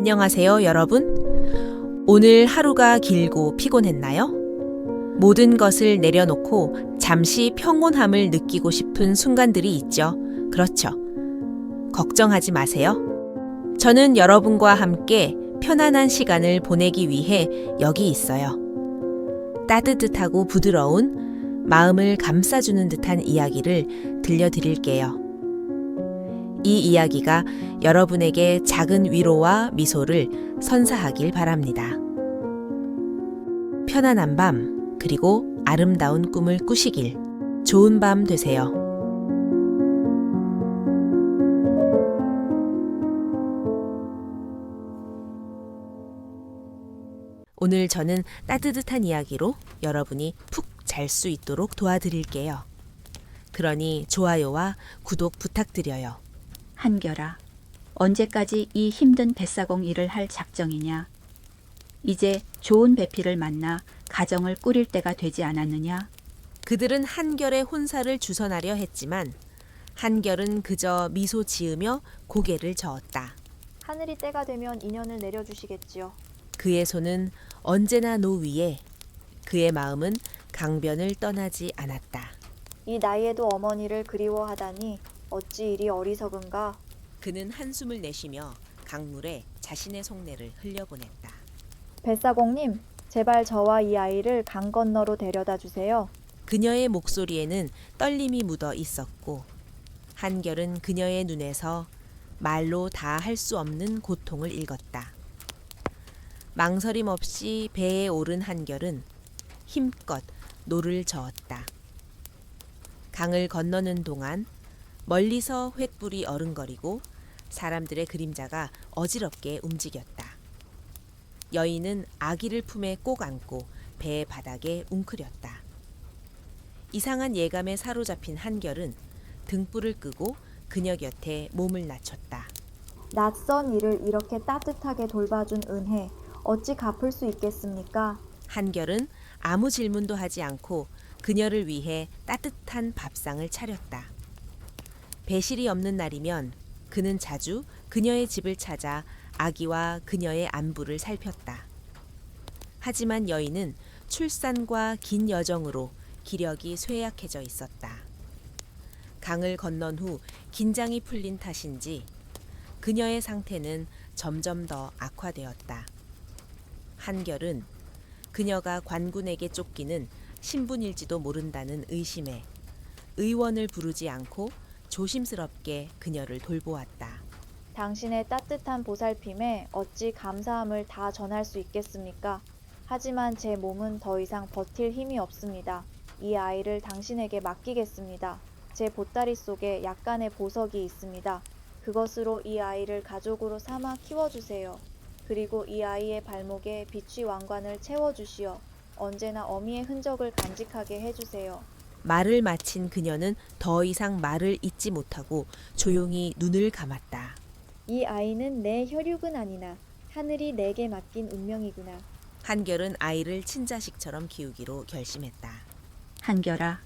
안녕하세요, 여러분. 오늘 하루가 길고 피곤했나요? 모든 것을 내려놓고 잠시 평온함을 느끼고 싶은 순간들이 있죠. 그렇죠. 걱정하지 마세요. 저는 여러분과 함께 편안한 시간을 보내기 위해 여기 있어요. 따뜻하고 부드러운 마음을 감싸주는 듯한 이야기를 들려드릴게요. 이 이야기가 여러분에게 작은 위로와 미소를 선사하길 바랍니다. 편안한 밤, 그리고 아름다운 꿈을 꾸시길. 좋은 밤 되세요. 오늘 저는 따뜻한 이야기로 여러분이 푹 잘 수 있도록 도와드릴게요. 그러니 좋아요와 구독 부탁드려요. 한결아, 언제까지 이 힘든 뱃사공 일을 할 작정이냐? 이제 좋은 배필을 만나 가정을 꾸릴 때가 되지 않았느냐? 그들은 한결의 혼사를 주선하려 했지만 한결은 그저 미소 지으며 고개를 저었다. 하늘이 때가 되면 인연을 내려주시겠지요. 그의 손은 언제나 노 위에, 그의 마음은 강변을 떠나지 않았다. 이 나이에도 어머니를 그리워하다니 어찌 이리 어리석은가. 그는 한숨을 내쉬며 강물에 자신의 속내를 흘려보냈다. 뱃사공님, 제발 저와 이 아이를 강 건너로 데려다 주세요. 그녀의 목소리에는 떨림이 묻어 있었고 한결은 그녀의 눈에서 말로 다 할 수 없는 고통을 읽었다. 망설임 없이 배에 오른 한결은 힘껏 노를 저었다. 강을 건너는 동안 멀리서 횃불이 어른거리고 사람들의 그림자가 어지럽게 움직였다. 여인은 아기를 품에 꼭 안고 배의 바닥에 웅크렸다. 이상한 예감에 사로잡힌 한결은 등불을 끄고 그녀 곁에 몸을 낮췄다. 낯선 이를 이렇게 따뜻하게 돌봐준 은혜, 어찌 갚을 수 있겠습니까? 한결은 아무 질문도 하지 않고 그녀를 위해 따뜻한 밥상을 차렸다. 배실이 없는 날이면 그는 자주 그녀의 집을 찾아 아기와 그녀의 안부를 살폈다. 하지만 여인은 출산과 긴 여정으로 기력이 쇠약해져 있었다. 강을 건넌 후 긴장이 풀린 탓인지 그녀의 상태는 점점 더 악화되었다. 한결은 그녀가 관군에게 쫓기는 신분일지도 모른다는 의심에 의원을 부르지 않고 조심스럽게 그녀를 돌보았다. 당신의 따뜻한 보살핌에 어찌 감사함을 다 전할 수 있겠습니까? 하지만 제 몸은 더 이상 버틸 힘이 없습니다. 이 아이를 당신에게 맡기겠습니다. 제 보따리 속에 약간의 보석이 있습니다. 그것으로 이 아이를 가족으로 삼아 키워주세요. 그리고 이 아이의 발목에 비취 왕관을 채워주시어 언제나 어미의 흔적을 간직하게 해주세요. 말을 마친 그녀는 더 이상 말을 잇지 못하고 조용히 눈을 감았다. 이 아이는 내 혈육은 아니나 하늘이 내게 맡긴 운명이구나. 한결은 아이를 친자식처럼 키우기로 결심했다. 한결아,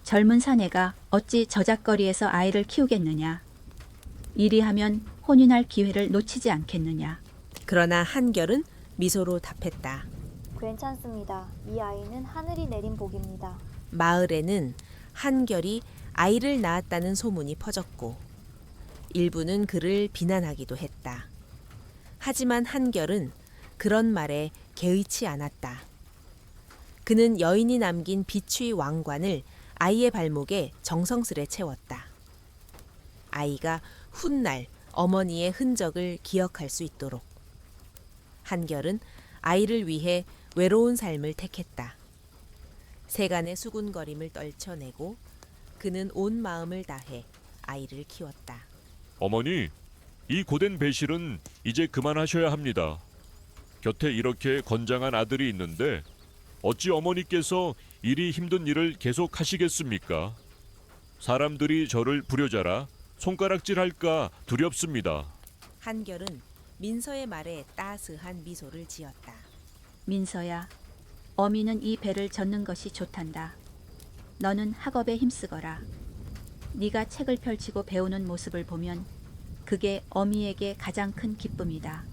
젊은 사내가 어찌 저작거리에서 아이를 키우겠느냐? 이리 하면 혼인할 기회를 놓치지 않겠느냐? 그러나 한결은 미소로 답했다. 괜찮습니다. 이 아이는 하늘이 내린 복입니다. 마을에는 한결이 아이를 낳았다는 소문이 퍼졌고 일부는 그를 비난하기도 했다. 하지만 한결은 그런 말에 개의치 않았다. 그는 여인이 남긴 비취 왕관을 아이의 발목에 정성스레 채웠다. 아이가 훗날 어머니의 흔적을 기억할 수 있도록. 한결은 아이를 위해 외로운 삶을 택했다. 세간의 수군거림을 떨쳐내고 그는 온 마음을 다해 아이를 키웠다. 어머니, 이 고된 배실은 이제 그만하셔야 합니다. 곁에 이렇게 건장한 아들이 있는데 어찌 어머니께서 이리 힘든 일을 계속 하시겠습니까? 사람들이 저를 불효자라 손가락질할까 두렵습니다. 한결은 민서의 말에 따스한 미소를 지었다. 민서야, 어미는 이 배를 젓는 것이 좋단다. 너는 학업에 힘쓰거라. 네가 책을 펼치고 배우는 모습을 보면 그게 어미에게 가장 큰 기쁨이다.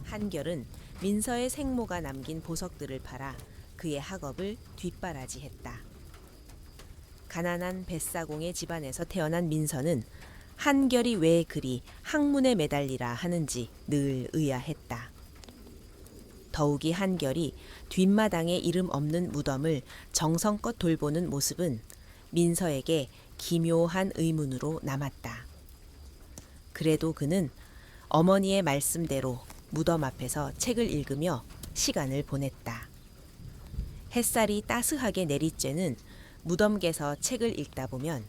한결은 민서의 생모가 남긴 보석들을 팔아 그의 학업을 뒷바라지했다. 가난한 뱃사공의 집안에서 태어난 민서는 한결이 왜 그리 학문에 매달리라 하는지 늘 의아했다. 더욱이 한결이 뒷마당에 이름 없는 무덤을 정성껏 돌보는 모습은 민서에게 기묘한 의문으로 남았다. 그래도 그는 어머니의 말씀대로 무덤 앞에서 책을 읽으며 시간을 보냈다. 햇살이 따스하게 내리쬐는 무덤께서 책을 읽다 보면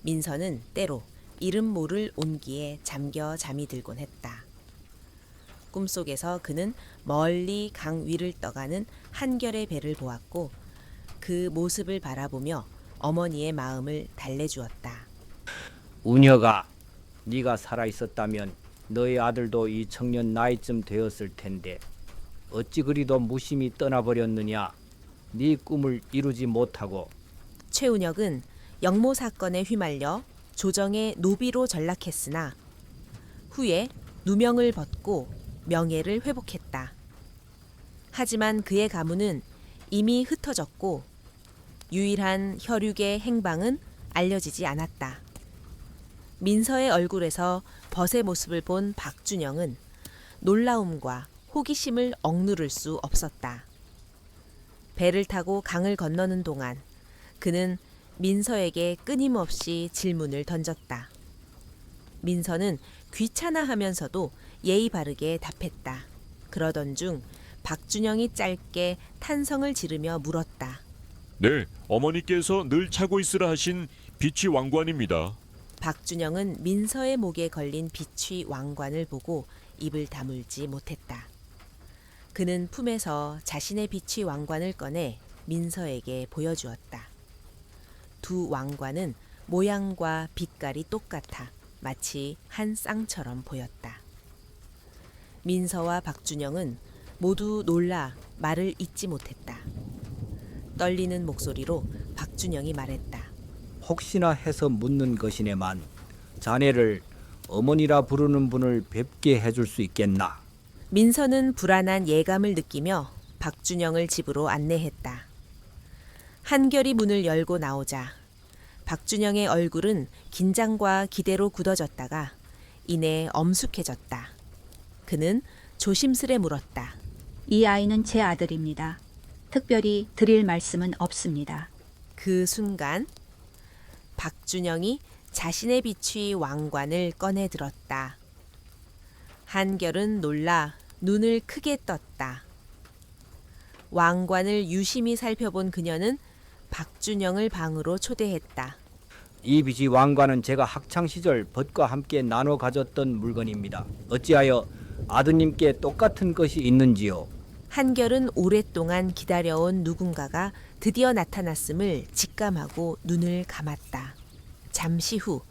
민서는 때로 이름 모를 온기에 잠겨 잠이 들곤 했다. 꿈속에서 그는 멀리 강 위를 떠가는 한결의 배를 보았고 그 모습을 바라보며 어머니의 마음을 달래주었다. 운혁아, 네가 살아있었다면 너의 아들도 이 청년 나이쯤 되었을 텐데 어찌 그리도 무심히 떠나버렸느냐. 네 꿈을 이루지 못하고. 최운혁은 영모 사건에 휘말려 조정의 노비로 전락했으나 후에 누명을 벗고 명예를 회복했다. 하지만 그의 가문은 이미 흩어졌고 유일한 혈육의 행방은 알려지지 않았다. 민서의 얼굴에서 벗의 모습을 본 박준영은 놀라움과 호기심을 억누를 수 없었다. 배를 타고 강을 건너는 동안 그는 민서에게 끊임없이 질문을 던졌다. 민서는 귀찮아하면서도 예의 바르게 답했다. 그러던 중 박준영이 짧게 탄성을 지르며 물었다. 네, 어머니께서 늘 차고 있으라 하신 비취 왕관입니다. 박준영은 민서의 목에 걸린 비취 왕관을 보고 입을 다물지 못했다. 그는 품에서 자신의 비취 왕관을 꺼내 민서에게 보여주었다. 두 왕관은 모양과 빛깔이 똑같아 마치 한 쌍처럼 보였다. 민서와 박준영은 모두 놀라 말을 잇지 못했다. 떨리는 목소리로 박준영이 말했다. 혹시나 해서 묻는 것이네만 자네를 어머니라 부르는 분을 뵙게 해줄 수 있겠나? 민서는 불안한 예감을 느끼며 박준영을 집으로 안내했다. 한결이 문을 열고 나오자 박준영의 얼굴은 긴장과 기대로 굳어졌다가 이내 엄숙해졌다. 그는 조심스레 물었다. 이 아이는 제 아들입니다. 특별히 드릴 말씀은 없습니다. 그 순간 박준영이 자신의 비취 왕관을 꺼내 들었다. 한결은 놀라 눈을 크게 떴다. 왕관을 유심히 살펴본 그녀는 박준영을 방으로 초대했다. 이 비지 왕관은 제가 학창 시절 벗과 함께 나눠 가졌던 물건입니다. 어찌하여 아드님께 똑같은 것이 있는지요? 한결은 오랫동안 기다려온 누군가가 드디어 나타났음을 직감하고 눈을 감았다. 잠시 후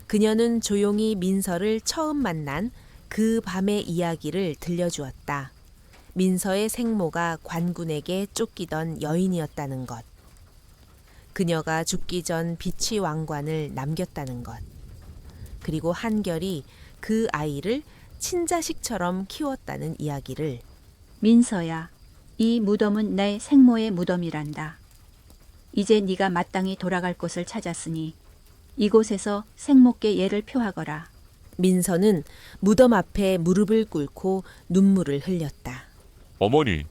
그녀는 조용히 민서를 처음 만난 그 밤의 이야기를 들려주었다. 민서의 생모가 관군에게 쫓기던 여인이었다는 것. 그녀가 죽기 전 비취 왕관을 남겼다는 것. 그리고 한결이 그 아이를 친자식처럼 키웠다는 이야기를. 민서야, 이 무덤은 내 생모의 무덤이란다. 이제 네가 마땅히 돌아갈 곳을 찾았으니 이곳에서 생모께 예를 표하거라. 민서는 무덤 앞에 무릎을 꿇고 눈물을 흘렸다. 어머니,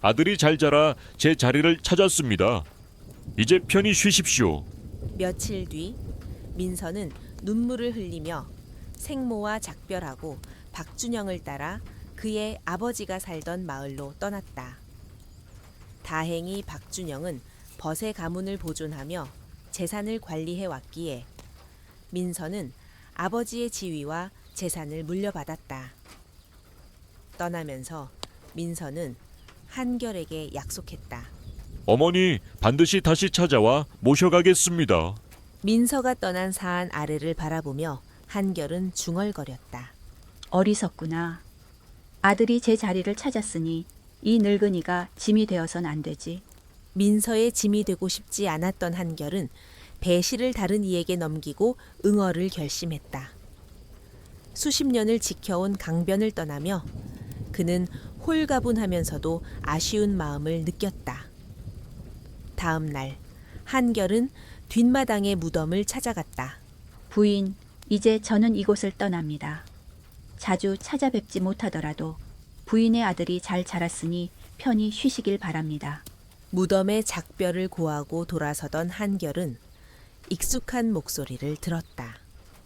아들이 잘 자라 제 자리를 찾았습니다. 이제 편히 쉬십시오. 며칠 뒤 민서는 눈물을 흘리며 생모와 작별하고 박준영을 따라 그의 아버지가 살던 마을로 떠났다. 다행히 박준영은 벗의 가문을 보존하며 재산을 관리해 왔기에 민서는 아버지의 지위와 재산을 물려받았다. 떠나면서 민서는 한결에게 약속했다. 어머니 반드시 다시 찾아와 모셔가겠습니다. 민서가 떠난 산 아래를 바라보며 한결은 중얼거렸다. 어리석구나. 아들이 제 자리를 찾았으니 이 늙은이가 짐이 되어선 안 되지. 민서의 짐이 되고 싶지 않았던 한결은 배실을 다른 이에게 넘기고 응어를 결심했다. 수십 년을 지켜온 강변을 떠나며 그는 홀가분하면서도 아쉬운 마음을 느꼈다. 다음 날 한결은 뒷마당의 무덤을 찾아갔다. 부인, 이제 저는 이곳을 떠납니다. 자주 찾아뵙지 못하더라도 부인의 아들이 잘 자랐으니 편히 쉬시길 바랍니다. 무덤의 작별을 고하고 돌아서던 한결은 익숙한 목소리를 들었다.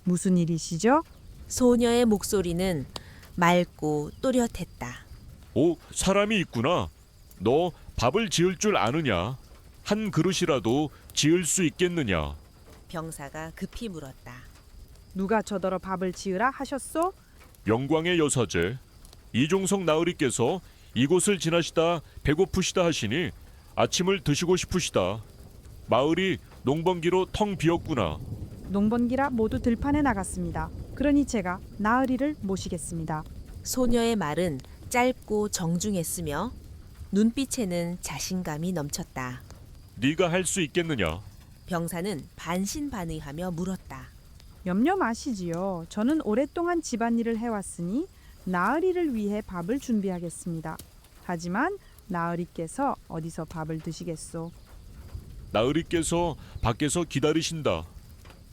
무슨 일이시죠? 소녀의 목소리는 맑고 또렷했다. 오, 사람이 있구나. 너 밥을 지을 줄 아느냐? 한 그릇이라도 지을 수 있겠느냐? 병사가 급히 물었다. 누가 저더러 밥을 지으라 하셨소? 영광의 여사제 이종석 나으리께서 이곳을 지나시다 배고프시다 하시니 아침을 드시고 싶으시다. 마을이 농번기로 텅 비었구나. 농번기라 모두 들판에 나갔습니다. 그러니 제가 나으리를 모시겠습니다. 소녀의 말은 짧고 정중했으며 눈빛에는 자신감이 넘쳤다. 네가 할 수 있겠느냐? 병사는 반신반의하며 물었다. 염려 마시지요. 저는 오랫동안 집안일을 해왔으니 나으리를 위해 밥을 준비하겠습니다. 하지만 나으리께서 어디서 밥을 드시겠소? 나으리께서 밖에서 기다리신다.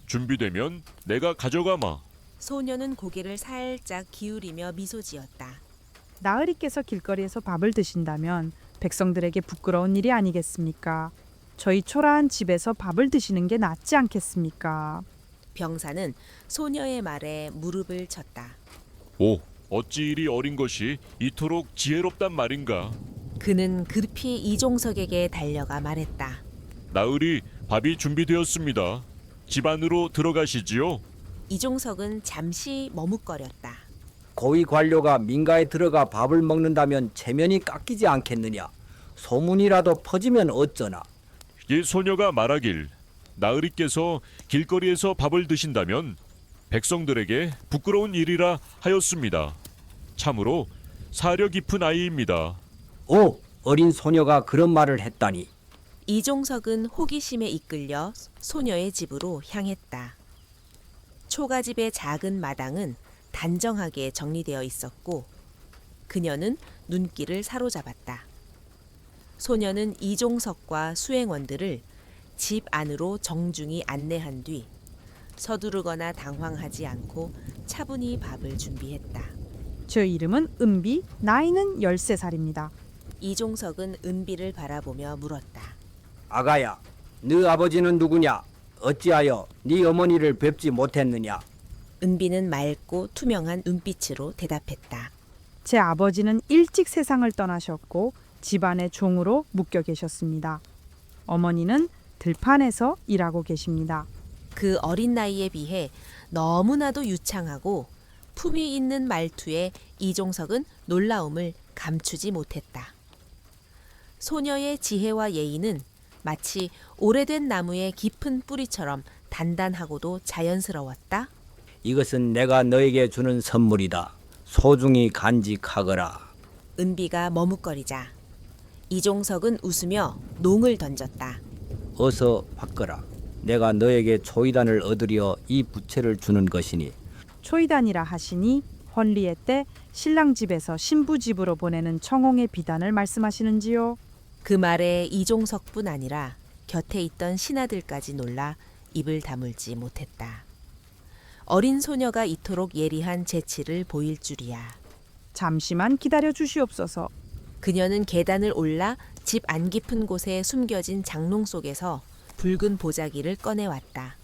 준비되면 내가 가져가마. 소녀는 고개를 살짝 기울이며 미소 지었다. 나으리께서 길거리에서 밥을 드신다면 백성들에게 부끄러운 일이 아니겠습니까? 저희 초라한 집에서 밥을 드시는 게 낫지 않겠습니까? 병사는 소녀의 말에 무릎을 쳤다. 오, 어찌 이리 어린 것이 이토록 지혜롭단 말인가? 그는 급히 이종석에게 달려가 말했다. 나으리, 밥이 준비되었습니다. 집 안으로 들어가시지요. 이종석은 잠시 머뭇거렸다. 고위 관료가 민가에 들어가 밥을 먹는다면 체면이 깎이지 않겠느냐? 소문이라도 퍼지면 어쩌나? 이 소녀가 말하길 나으리께서 길거리에서 밥을 드신다면 백성들에게 부끄러운 일이라 하였습니다. 참으로 사려 깊은 아이입니다. 오, 어린 소녀가 그런 말을 했다니. 이종석은 호기심에 이끌려 소녀의 집으로 향했다. 초가집의 작은 마당은 단정하게 정리되어 있었고 그녀는 눈길을 사로잡았다. 소녀는 이종석과 수행원들을 집 안으로 정중히 안내한 뒤 서두르거나 당황하지 않고 차분히 밥을 준비했다. 저 이름은 은비, 나이는 13살입니다. 이종석은 은비를 바라보며 물었다. 아가야, 네 아버지는 누구냐? 어찌하여 네 어머니를 뵙지 못했느냐? 은비는 맑고 투명한 눈빛으로 대답했다. 제 아버지는 일찍 세상을 떠나셨고 집안의 종으로 묶여 계셨습니다. 어머니는 들판에서 일하고 계십니다. 그 어린 나이에 비해 너무나도 유창하고 품위 있는 말투에 이종석은 놀라움을 감추지 못했다. 소녀의 지혜와 예의는 마치 오래된 나무의 깊은 뿌리처럼 단단하고도 자연스러웠다. 이것은 내가 너에게 주는 선물이다. 소중히 간직하거라. 은비가 머뭇거리자 이종석은 웃으며 농을 던졌다. 어서 바꿔라. 내가 너에게 초이단을 얻으려 이 부채를 주는 것이니. 초이단이라 하시니 혼리의 때 신랑 집에서 신부 집으로 보내는 청홍의 비단을 말씀하시는지요? 그 말에 이종석뿐 아니라 곁에 있던 신하들까지 놀라 입을 다물지 못했다. 어린 소녀가 이토록 예리한 재치를 보일 줄이야. 잠시만 기다려 주시옵소서. 그녀는 계단을 올라 집 안 깊은 곳에 숨겨진 장롱 속에서 붉은 보자기를 꺼내왔다.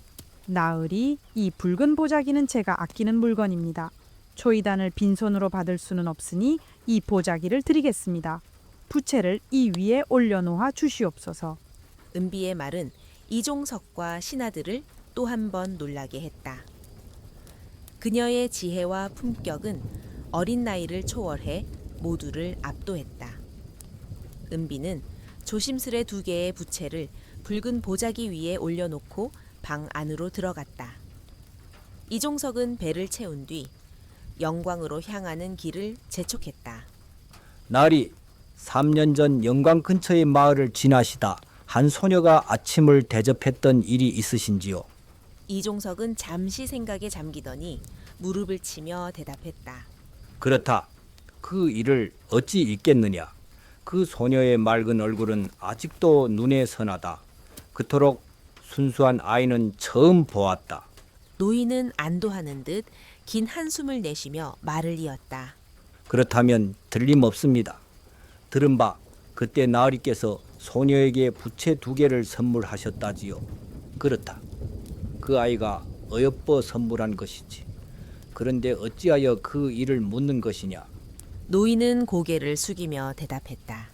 나으리, 이 붉은 보자기는 제가 아끼는 물건입니다. 초이단을 빈손으로 받을 수는 없으니 이 보자기를 드리겠습니다. 부채를 이 위에 올려놓아 주시옵소서. 은비의 말은 이종석과 신하들을 또 한 번 놀라게 했다. 그녀의 지혜와 품격은 어린 나이를 초월해 모두를 압도했다. 은비는 조심스레 2개의 부채를 붉은 보자기 위에 올려놓고 방 안으로 들어갔다. 이종석은 배를 채운 뒤 영광으로 향하는 길을 재촉했다. 나리, 3년 전 영광 근처의 마을을 지나시다 한 소녀가 아침을 대접했던 일이 있으신지요? 이종석은 잠시 생각에 잠기더니 무릎을 치며 대답했다. 그렇다. 그 일을 어찌 잊겠느냐. 그 소녀의 맑은 얼굴은 아직도 눈에 선하다. 그토록 순수한 아이는 처음 보았다. 노인은 안도하는 듯 긴 한숨을 내쉬며 말을 이었다. 그렇다면 틀림없습니다. 들은 바 그때 나으리께서 소녀에게 부채 2개를 선물하셨다지요. 그렇다. 그 아이가 어여뻐 선물한 것이지. 그런데 어찌하여 그 일을 묻는 것이냐. 노인은 고개를 숙이며 대답했다.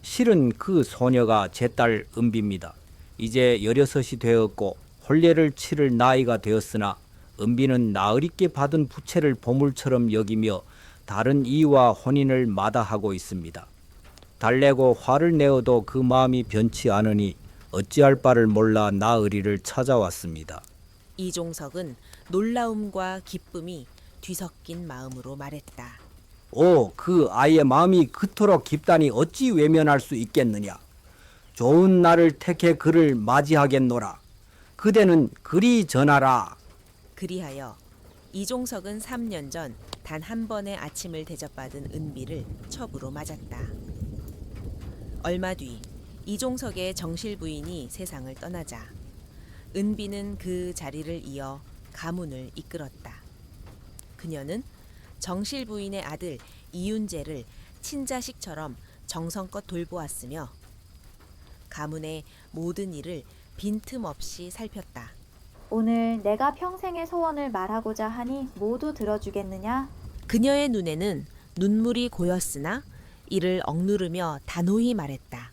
실은 그 소녀가 제 딸 은비입니다. 이제 16이 되었고 혼례를 치를 나이가 되었으나 은비는 나으리께 받은 부채를 보물처럼 여기며 다른 이와 혼인을 마다하고 있습니다. 달래고 화를 내어도 그 마음이 변치 않으니 어찌할 바를 몰라 나으리를 찾아왔습니다. 이종석은 놀라움과 기쁨이 뒤섞인 마음으로 말했다. 오, 그 아이의 마음이 그토록 깊다니 어찌 외면할 수 있겠느냐. 좋은 날을 택해 그를 맞이하겠노라. 그대는 그리 전하라. 그리하여 이종석은 3년 전 단 한 번의 아침을 대접받은 은비를 첩으로 맞았다. 얼마 뒤 이종석의 정실 부인이 세상을 떠나자 은비는 그 자리를 이어 가문을 이끌었다. 그녀는 정실 부인의 아들 이윤재를 친자식처럼 정성껏 돌보았으며 가문의 모든 일을 빈틈없이 살폈다. 오늘 내가 평생의 소원을 말하고자 하니 모두 들어주겠느냐? 그녀의 눈에는 눈물이 고였으나 이를 억누르며 단호히 말했다.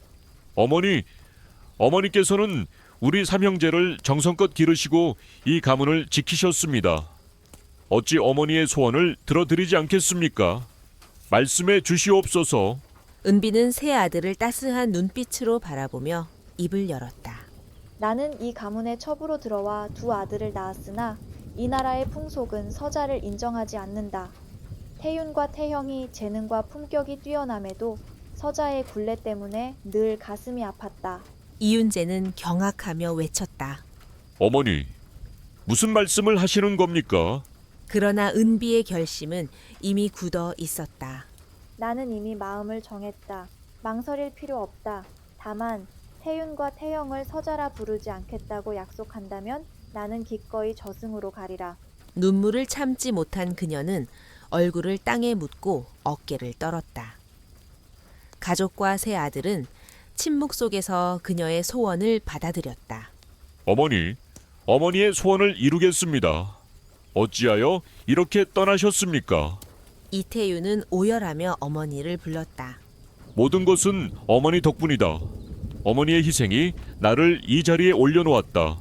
어머니께서는 우리 삼형제를 정성껏 기르시고 이 가문을 지키셨습니다. 어찌 어머니의 소원을 들어드리지 않겠습니까? 말씀해 주시옵소서. 은비는 새 아들을 따스한 눈빛으로 바라보며 입을 열었다. 나는 이 가문의 첩으로 들어와 2 아들을 낳았으나 이 나라의 풍속은 서자를 인정하지 않는다. 태윤과 태형이 재능과 품격이 뛰어남에도 서자의 굴레 때문에 늘 가슴이 아팠다. 이윤재는 경악하며 외쳤다. 어머니, 무슨 말씀을 하시는 겁니까? 그러나 은비의 결심은 이미 굳어 있었다. 나는 이미 마음을 정했다. 망설일 필요 없다. 다만 태윤과 태형을 서자라 부르지 않겠다고 약속한다면 나는 기꺼이 저승으로 가리라. 눈물을 참지 못한 그녀는 얼굴을 땅에 묻고 어깨를 떨었다. 가족과 새 아들은 침묵 속에서 그녀의 소원을 받아들였다. 어머니의 소원을 이루겠습니다. 어찌하여 이렇게 떠나셨습니까? 이태윤은 오열하며 어머니를 불렀다. 모든 것은 어머니 덕분이다. 어머니의 희생이 나를 이 자리에 올려놓았다.